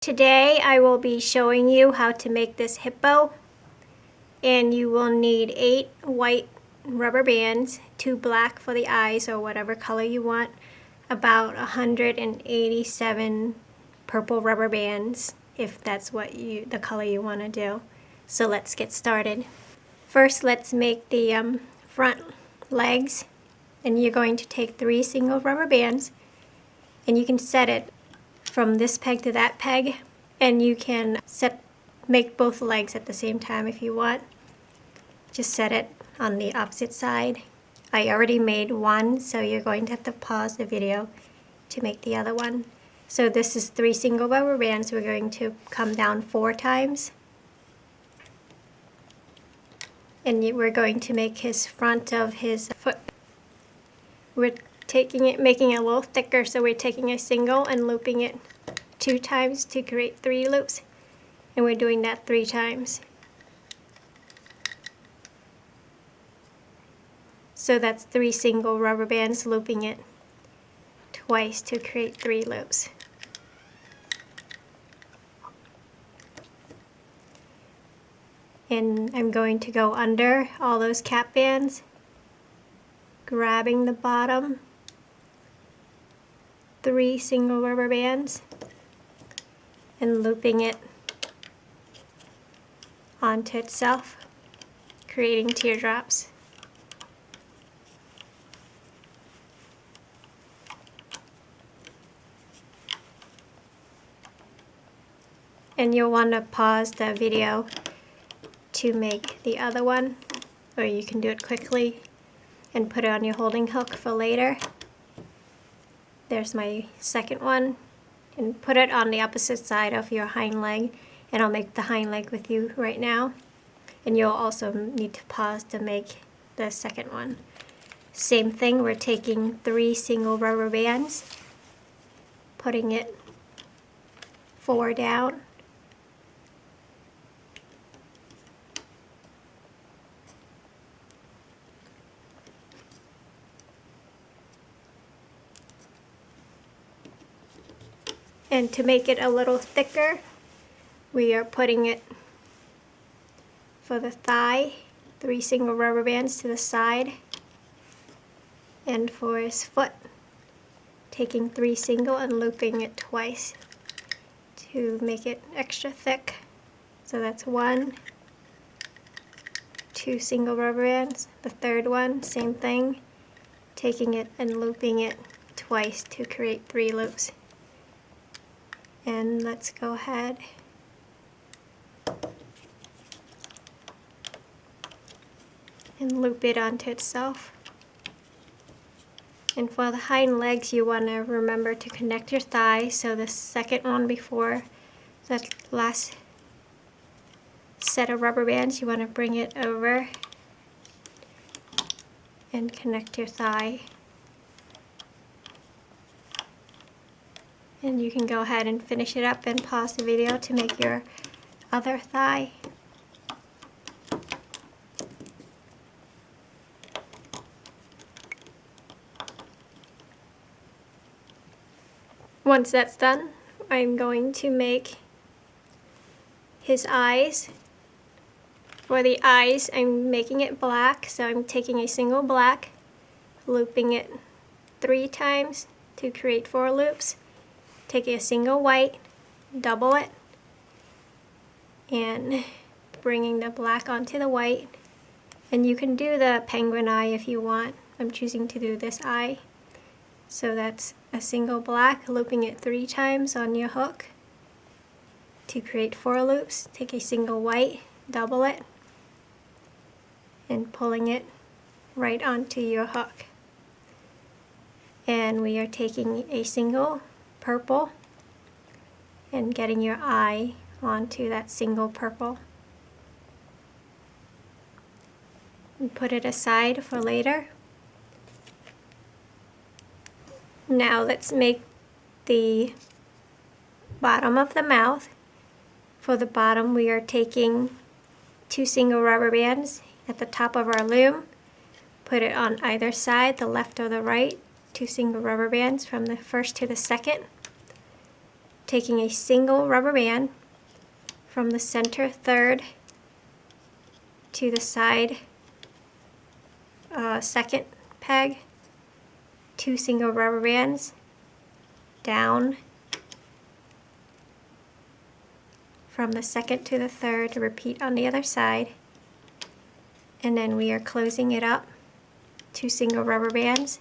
Today I will be showing you how to make this hippo, and you will need 8 white rubber bands, 2 black for the eyes or whatever color you want, about 187 purple rubber bands if that's the color you want to do. So let's get started. First let's make the front legs, and you're going to take 3 single rubber bands, and you can set it from this peg to that peg, and you can make both legs at the same time if you want. Just set it on the opposite side. I already made one, so you're going to have to pause the video to make the other one. So this is 3 single rubber bands. We're going to come down 4 times, and we're going to make his front of his foot. We're making it a little thicker, so we're taking a single and looping it 2 times to create 3 loops, and we're doing that 3 times. So that's 3 single rubber bands, looping it twice to create 3 loops. And I'm going to go under all those cap bands, grabbing the bottom 3 single rubber bands and looping it onto itself, creating teardrops. And you'll want to pause the video to make the other one, or you can do it quickly and put it on your holding hook for later. There's my second one, and put it on the opposite side of your hind leg, and I'll make the hind leg with you right now. And you'll also need to pause to make the second one. Same thing, we're taking 3 single rubber bands, putting it 4 down, and to make it a little thicker, we are putting it for the thigh, 3 single rubber bands to the side, and for his foot, taking 3 single and looping it twice to make it extra thick. So that's 1, 2 single rubber bands. The third one, same thing, taking it and looping it twice to create 3 loops. And let's go ahead and loop it onto itself. And for the hind legs, you want to remember to connect your thigh, so the second one before that last set of rubber bands, you want to bring it over and connect your thigh. And you can go ahead and finish it up and pause the video to make your other thigh. Once that's done, I'm going to make his eyes. For the eyes, I'm making it black, so I'm taking a single black, looping it 3 times to create 4 loops. Taking a single white, double it, and bringing the black onto the white. And you can do the penguin eye if you want. I'm choosing to do this eye. So that's a single black, looping it 3 times on your hook to create 4 loops. Take a single white, double it, and pulling it right onto your hook. And we are taking a single purple and getting your eye onto that single purple. And put it aside for later. Now let's make the bottom of the mouth. For the bottom, we are taking 2 single rubber bands at the top of our loom. Put it on either side, the left or the right. 2 single rubber bands from the first to the second. taking a single rubber band from the center third to the side second peg, 2 single rubber bands down from the second to the third, repeat on the other side, and then we are closing it up, 2 single rubber bands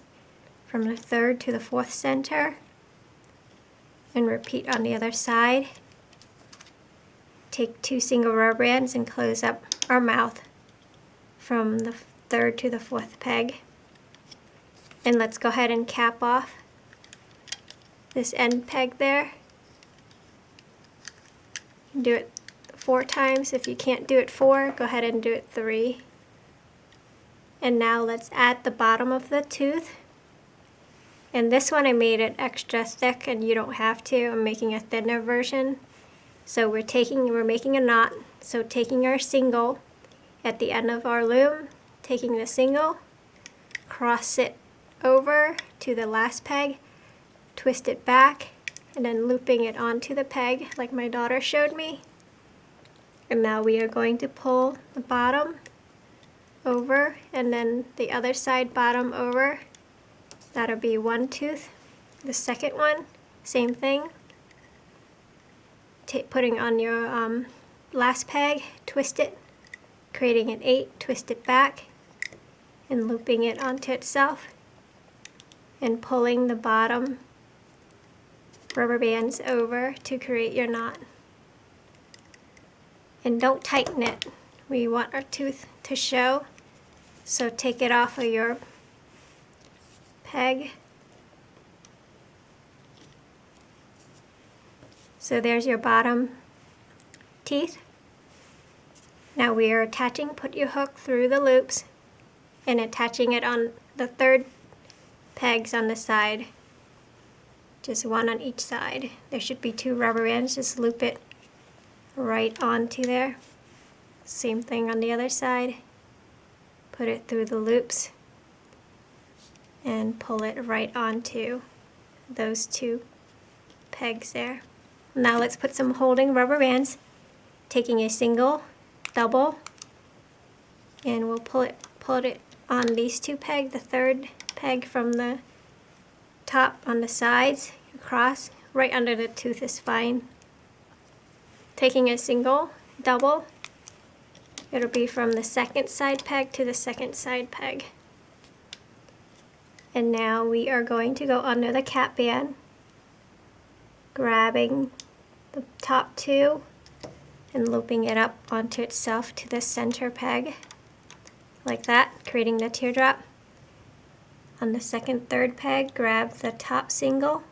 from the third to the fourth center, and repeat on the other side. Take 2 single rubber bands and close up our mouth from the third to the fourth peg. And let's go ahead and cap off this end peg there. Do it 4 times. If you can't do it 4, go ahead and do it 3. And now let's add the bottom of the tooth. And this one I made it extra thick, and you don't have to. I'm making a thinner version. So we're making a knot. So taking our single at the end of our loom, taking the single, cross it over to the last peg, twist it back, and then looping it onto the peg like my daughter showed me. And now we are going to pull the bottom over and then the other side bottom over. That'll be one tooth. The second one, same thing. Putting on your last peg, twist it, creating an 8, twist it back, and looping it onto itself, and pulling the bottom rubber bands over to create your knot. And don't tighten it. We want our tooth to show, so take it off of your peg. So there's your bottom teeth. Now we are attaching, put your hook through the loops and attaching it on the third pegs on the side. Just one on each side. There should be 2 rubber bands, just loop it right onto there. Same thing on the other side. Put it through the loops and pull it right onto those 2 pegs there. Now let's put some holding rubber bands, taking a single, double, and we'll pull it on these 2 pegs, the third peg from the top on the sides, across, right under the tooth is fine. Taking a single, double, it'll be from the second side peg to the second side peg. And now we are going to go under the cap band, grabbing the top 2 and looping it up onto itself to the center peg, like that, creating the teardrop. On the second, third peg, grab the top single,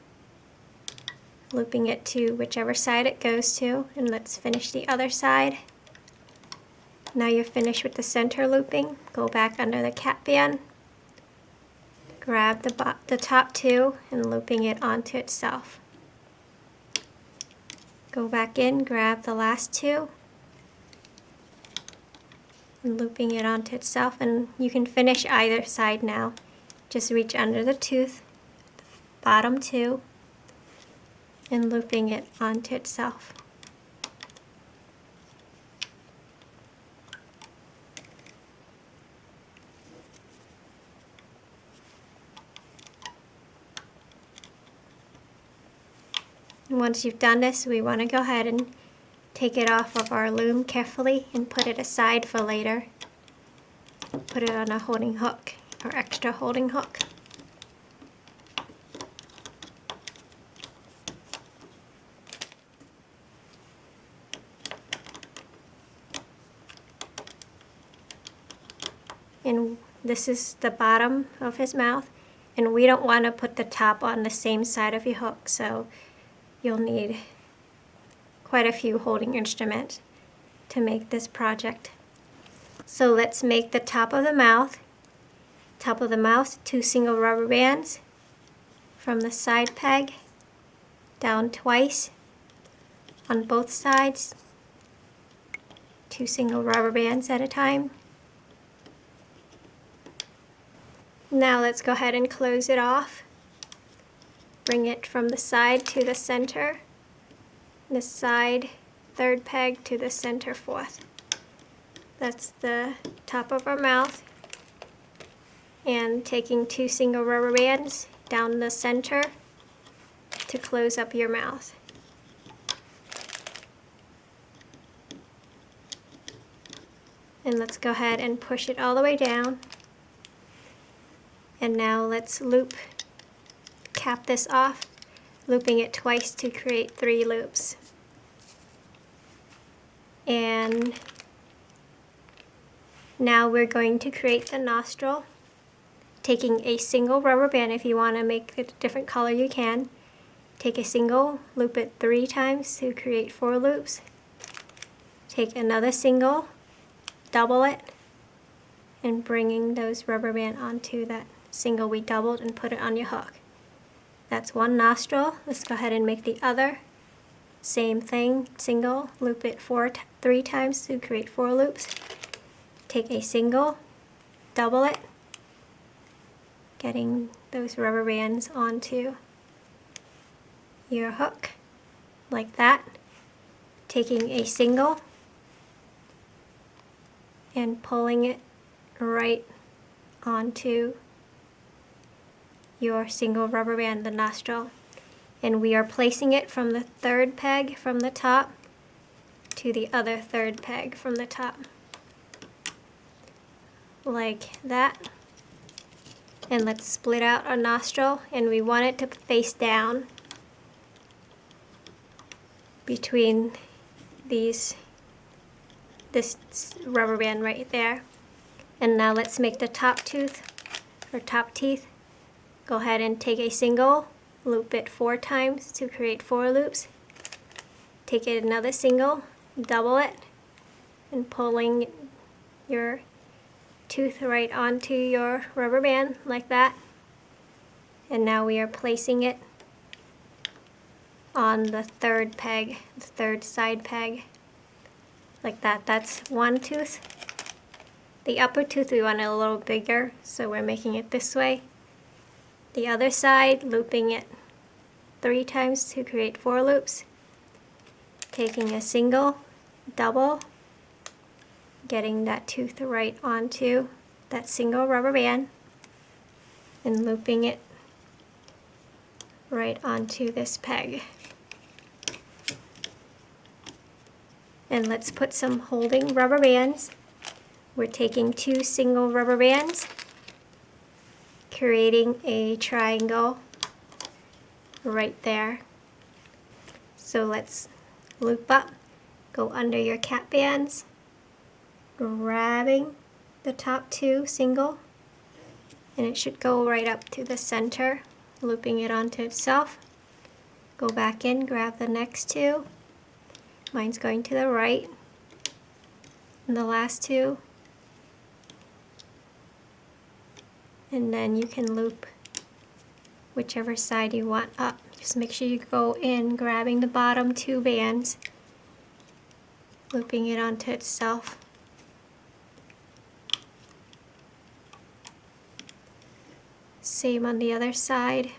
looping it to whichever side it goes to, and let's finish the other side. Now you're finished with the center looping, go back under the cap band, grab the top 2 and looping it onto itself. Go back in, grab the last 2 and looping it onto itself, and you can finish either side now. Just reach under the tooth, bottom 2, and looping it onto itself. Once you've done this, we want to go ahead and take it off of our loom carefully and put it aside for later. Put it on a holding hook or extra holding hook. And this is the bottom of his mouth, and we don't want to put the top on the same side of your hook, so you'll need quite a few holding instruments to make this project. So let's make the top of the mouth. Top of the mouth, 2 single rubber bands from the side peg down twice on both sides, 2 single rubber bands at a time. Now let's go ahead and close it off. Bring it from the side to the center the side third peg to the center fourth. That's the top of our mouth. And taking 2 single rubber bands down the center to close up your mouth. And let's go ahead and push it all the way down. And now let's cap this off, looping it twice to create 3 loops. And now we're going to create the nostril, taking a single rubber band. If you want to make it a different color, you can. Take a single, loop it 3 times to create 4 loops. Take another single, double it, and bringing those rubber band onto that single we doubled and put it on your hook. That's one nostril. Let's go ahead and make the other. Same thing, single, loop it 3 times to create 4 loops. Take a single, double it, getting those rubber bands onto your hook like that. Taking a single and pulling it right onto your single rubber band, the nostril. And we are placing it from the 3rd peg from the top to the other 3rd peg from the top. Like that. And let's split out our nostril, and we want it to face down between this rubber band right there. And now let's make the top tooth, or top teeth. Go ahead and take a single, loop it 4 times to create 4 loops. Take it another single, double it, and pulling your tooth right onto your rubber band like that. And now we are placing it on the 3rd peg, the 3rd side peg, like that. That's one tooth. The upper tooth we want it a little bigger, so we're making it this way. The other side, looping it 3 times to create 4 loops. Taking a single, double, getting that tooth right onto that single rubber band, and looping it right onto this peg. And let's put some holding rubber bands. We're taking 2 single rubber bands, creating a triangle right there. So let's loop up, go under your cap bands, grabbing the top 2 single, and it should go right up to the center, looping it onto itself. Go back in, grab the next 2. Mine's going to the right, and the last 2. And then you can loop whichever side you want up. Just make sure you go in, grabbing the bottom 2 bands, looping it onto itself. Same on the other side.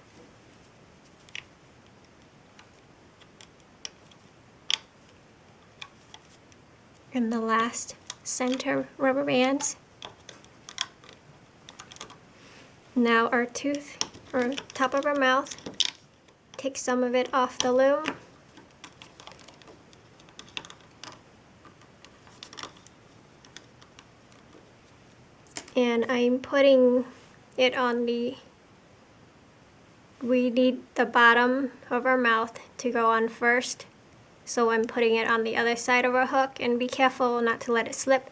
And the last center rubber bands. Now our tooth, or top of our mouth, take some of it off the loom. And I'm putting it on we need the bottom of our mouth to go on first. So I'm putting it on the other side of our hook, and be careful not to let it slip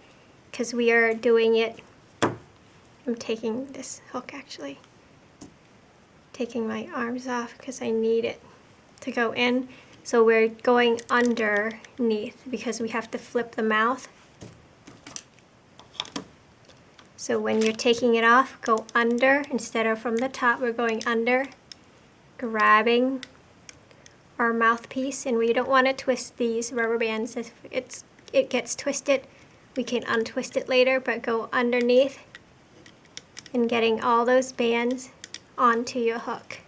because we are doing it. I'm taking this hook actually, taking my arms off because I need it to go in. So we're going underneath because we have to flip the mouth. So when you're taking it off, go under instead of from the top. We're going under, grabbing our mouthpiece, and we don't want to twist these rubber bands. If it gets twisted, we can untwist it later, but go underneath and getting all those bands onto your hook.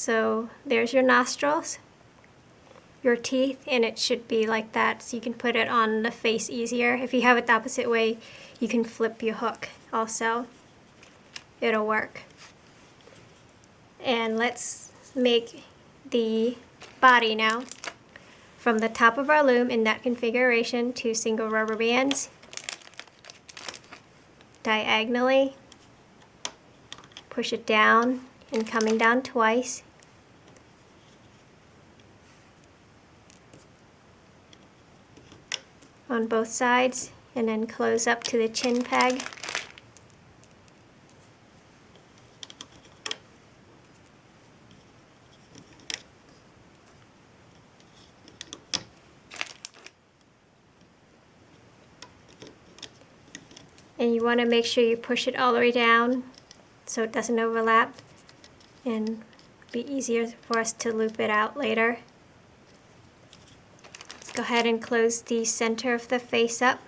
So there's your nostrils, your teeth, and it should be like that, so you can put it on the face easier. If you have it the opposite way, you can flip your hook also. It'll work. And let's make the body now. From the top of our loom in that configuration, 2 single rubber bands diagonally, push it down and coming down twice. On both sides, and then close up to the chin peg. And you want to make sure you push it all the way down so it doesn't overlap and be easier for us to loop it out later. Let's go ahead and close the center of the face up,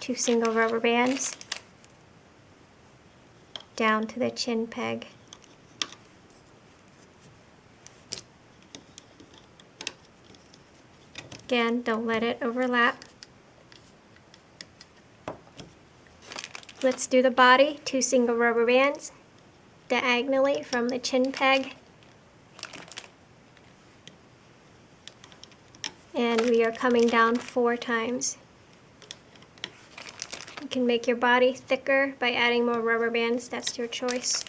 2 single rubber bands down to the chin peg. Again, don't let it overlap. Let's do the body, 2 single rubber bands diagonally from the chin peg. And we are coming down 4 times. You can make your body thicker by adding more rubber bands, that's your choice.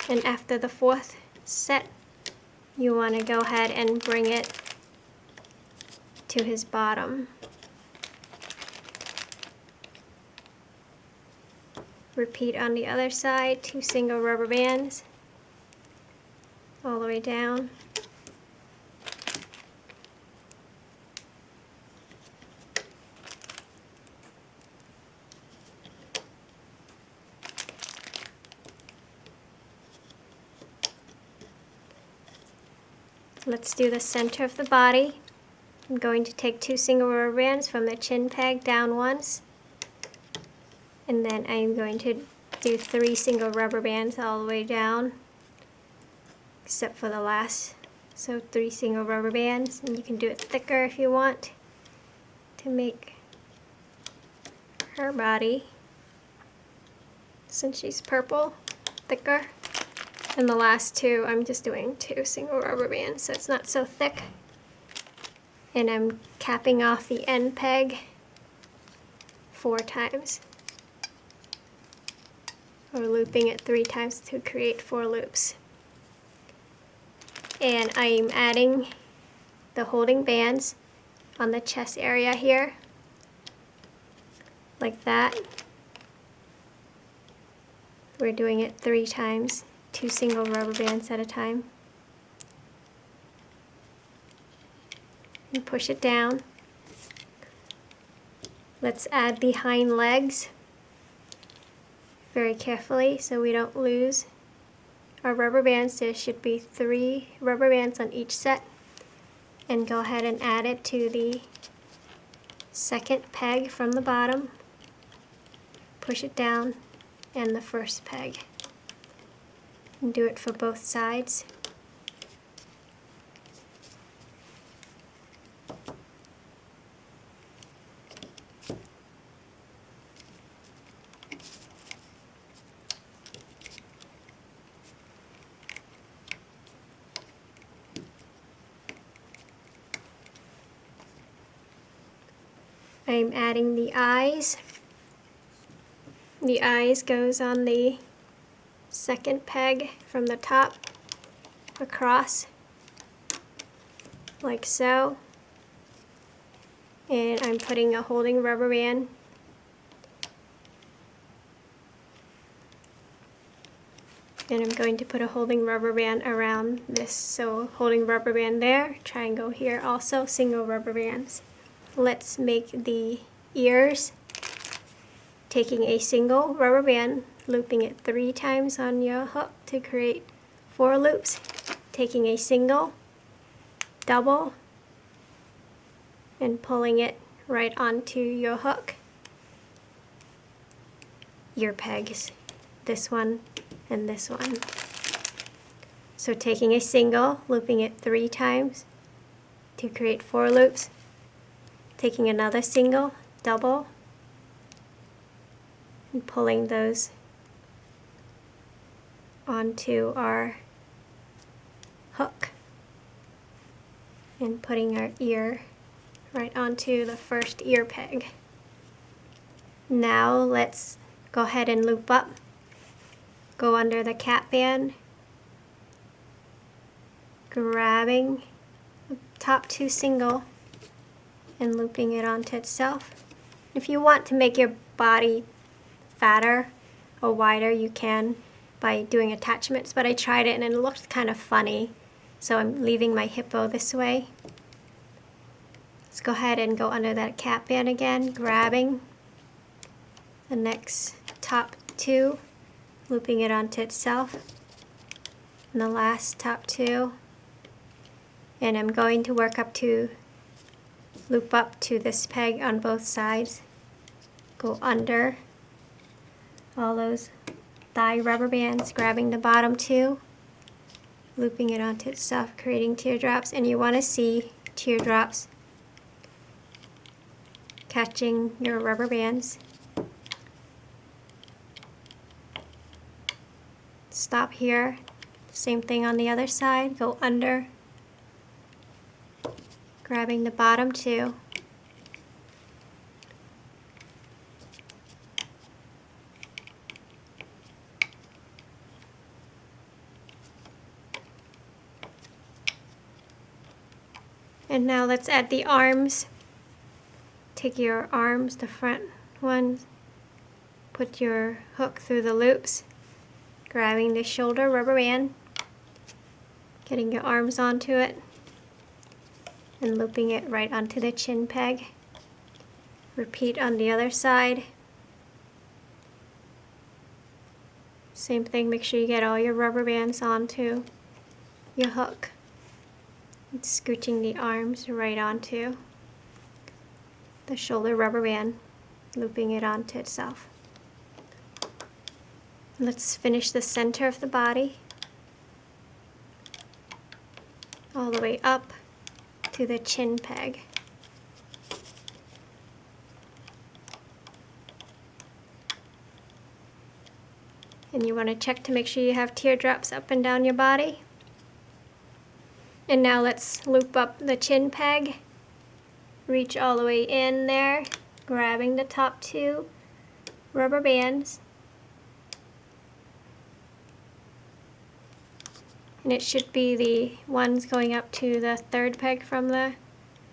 And after the 4th set, you want to go ahead and bring it to his bottom. Repeat on the other side, 2 single rubber bands all the way down. Let's do the center of the body. I'm going to take 2 single rubber bands from the chin peg down once, and then I'm going to do 3 single rubber bands all the way down, except for the last. So 3 single rubber bands, and you can do it thicker if you want to make her body, since she's purple, thicker. And the last 2, I'm just doing 2 single rubber bands, so it's not so thick. And I'm capping off the end peg 4 times, or looping it 3 times to create 4 loops. And I'm adding the holding bands on the chest area here, like that. We're doing it 3 times, 2 single rubber bands at a time. And push it down. Let's add the hind legs very carefully so we don't lose our rubber bands. There should be 3 rubber bands on each set. And go ahead and add it to the second peg from the bottom. Push it down, and the first peg. And do it for both sides. I'm adding the eyes. The eyes goes on the second peg from the top across, like so. And I'm putting a holding rubber band and I'm going to put a holding rubber band around this. So holding rubber band there, triangle here also, single rubber bands. Let's make the ears, taking a single rubber band, looping it 3 times on your hook to create 4 loops, taking a single, double, and pulling it right onto your hook. ear pegs, this one and this one. So taking a single, looping it 3 times to create 4 loops, taking another single, double, and pulling those onto our hook and putting our ear right onto the first ear peg. Now let's go ahead and loop up, go under the cap band, grabbing the top 2 single and looping it onto itself. If you want to make your body fatter or wider, you can by doing attachments, but I tried it and it looked kind of funny, so I'm leaving my hippo this way. Let's go ahead and go under that cap band again, grabbing the next top 2, looping it onto itself, and the last top 2. And I'm going to work up to loop up to this peg on both sides, go under all those thigh rubber bands, grabbing the bottom 2, looping it onto itself, creating teardrops. And you want to see teardrops catching your rubber bands. Stop here, same thing on the other side, go under, grabbing the bottom 2, and now let's add the arms. Take your arms, the front ones, put your hook through the loops, grabbing the shoulder rubber band, getting your arms onto it, and looping it right onto the chin peg. Repeat on the other side. Same thing, make sure you get all your rubber bands onto your hook. And scooching the arms right onto the shoulder rubber band, looping it onto itself. Let's finish the center of the body all the way up to the chin peg. And you want to check to make sure you have teardrops up and down your body. And now let's loop up the chin peg, reach all the way in there, grabbing the top 2 rubber bands. And it should be the ones going up to the 3rd peg from the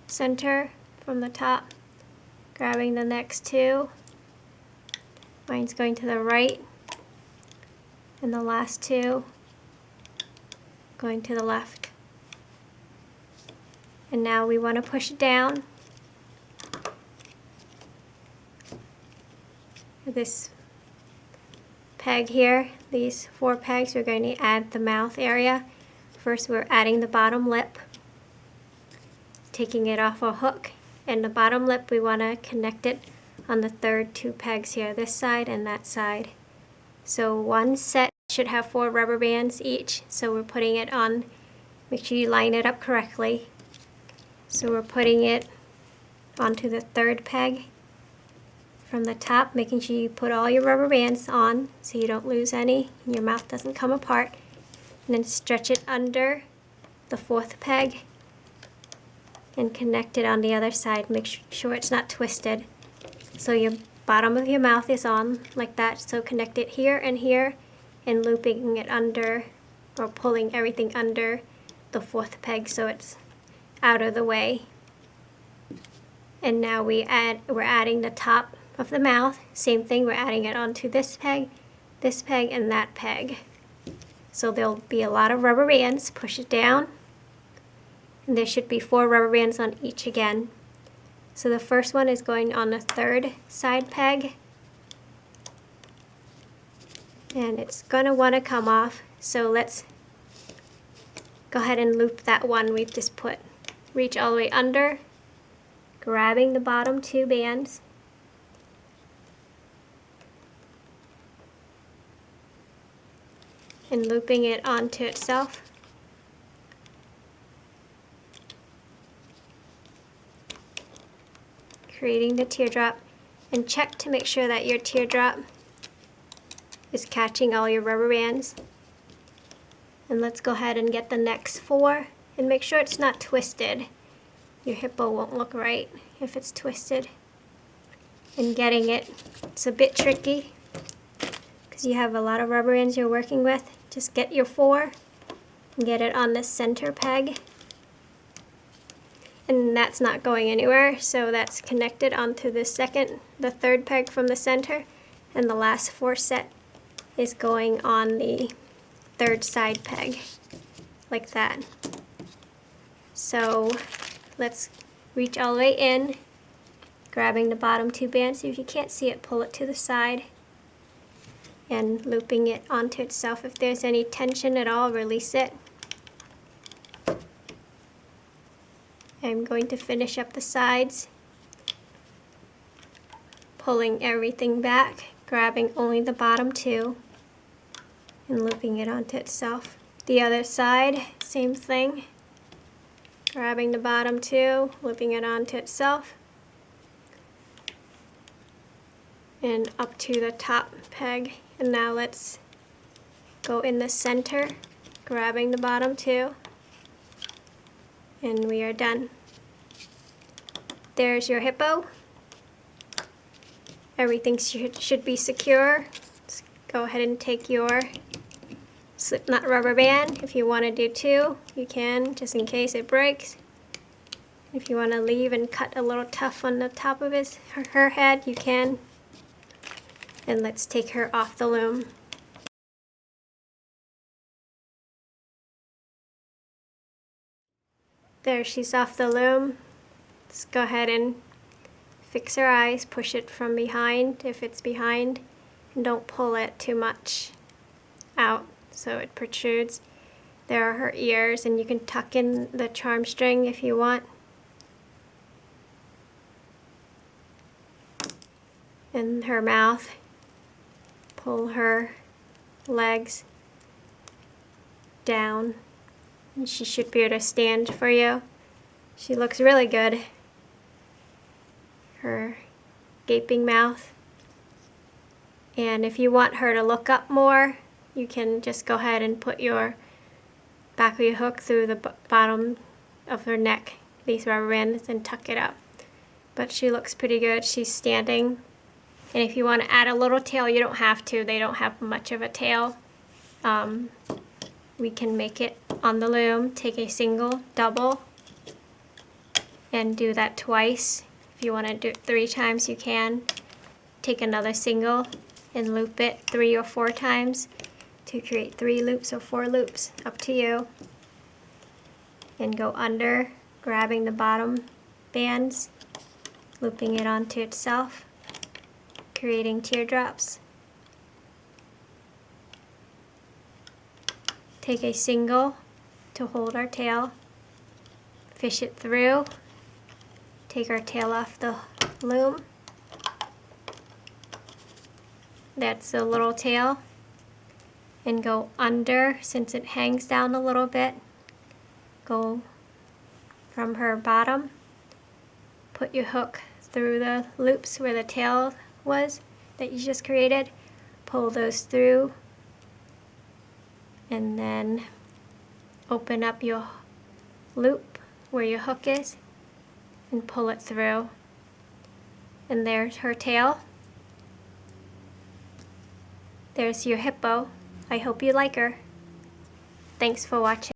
center, from the top. Grabbing the next 2. Mine's going to the right. And the last 2 going to the left. And now we want to push it down. This peg here, these 4 pegs, we're going to add the mouth area. First we're adding the bottom lip, taking it off a hook, and the bottom lip we want to connect it on the 3rd 2 pegs here, this side and that side. So one set should have 4 rubber bands each, so we're putting it on, make sure you line it up correctly. So we're putting it onto the 3rd peg from the top, making sure you put all your rubber bands on so you don't lose any and your mouth doesn't come apart. And then stretch it under the 4th peg and connect it on the other side. Make sure it's not twisted. So your bottom of your mouth is on like that, so connect it here and looping it under, or pulling everything under the 4th peg so it's out of the way. And now we're adding the top of the mouth. Same thing, we're adding it onto this peg, and that peg. So there'll be a lot of rubber bands. Push it down, and there should be 4 rubber bands on each again. So the first one is going on the 3rd side peg, and it's gonna want to come off, so let's go ahead and loop that one we've just put. Reach all the way under, grabbing the bottom 2 bands, and looping it onto itself. Creating the teardrop, and check to make sure that your teardrop is catching all your rubber bands. And let's go ahead and get the next 4 and make sure it's not twisted. Your hippo won't look right if it's twisted. And getting it's a bit tricky because you have a lot of rubber bands you're working with. Just get your 4 and get it on the center peg. And that's not going anywhere, so that's connected onto the 3rd peg from the center, and the last 4 set is going on the 3rd side peg, like that. So let's reach all the way in, grabbing the bottom 2 bands. If you can't see it, pull it to the side, and looping it onto itself. If there's any tension at all, release it. I'm going to finish up the sides, pulling everything back, grabbing only the bottom 2, and looping it onto itself. The other side, same thing, grabbing the bottom 2, looping it onto itself, and up to the top peg. And now let's go in the center, grabbing the bottom 2, and we are done. There's your hippo. Everything should be secure. Let's go ahead and take your slip knot rubber band. If you want to do 2, you can, just in case it breaks. If you want to leave and cut a little tuft on the top of her head, you can. And let's take her off the loom. There, she's off the loom. Let's go ahead and fix her eyes, push it from behind if it's behind, and don't pull it too much out so it protrudes. There are her ears, and you can tuck in the charm string if you want. And her mouth, pull her legs down, and she should be able to stand for you. She looks really good. Her gaping mouth. And if you want her to look up more, you can just go ahead and put your back of your hook through the bottom of her neck, these rubber bands, and tuck it up. But she looks pretty good. She's standing. And if you want to add a little tail, you don't have to. They don't have much of a tail. We can make it on the loom. Take a single, double, and do that twice. If you want to do it 3 times, you can. Take another single and loop it 3 or 4 times to create 3 loops or 4 loops, up to you. And go under, grabbing the bottom bands, looping it onto itself, creating teardrops. Take a single to hold our tail, fish it through, take our tail off the loom. That's the little tail. And go under, since it hangs down a little bit. Go from her bottom, put your hook through the loops where the tail was that you just created, pull those through, and then open up your loop where your hook is and pull it through. And there's her tail. There's your hippo. I hope you like her. Thanks for watching.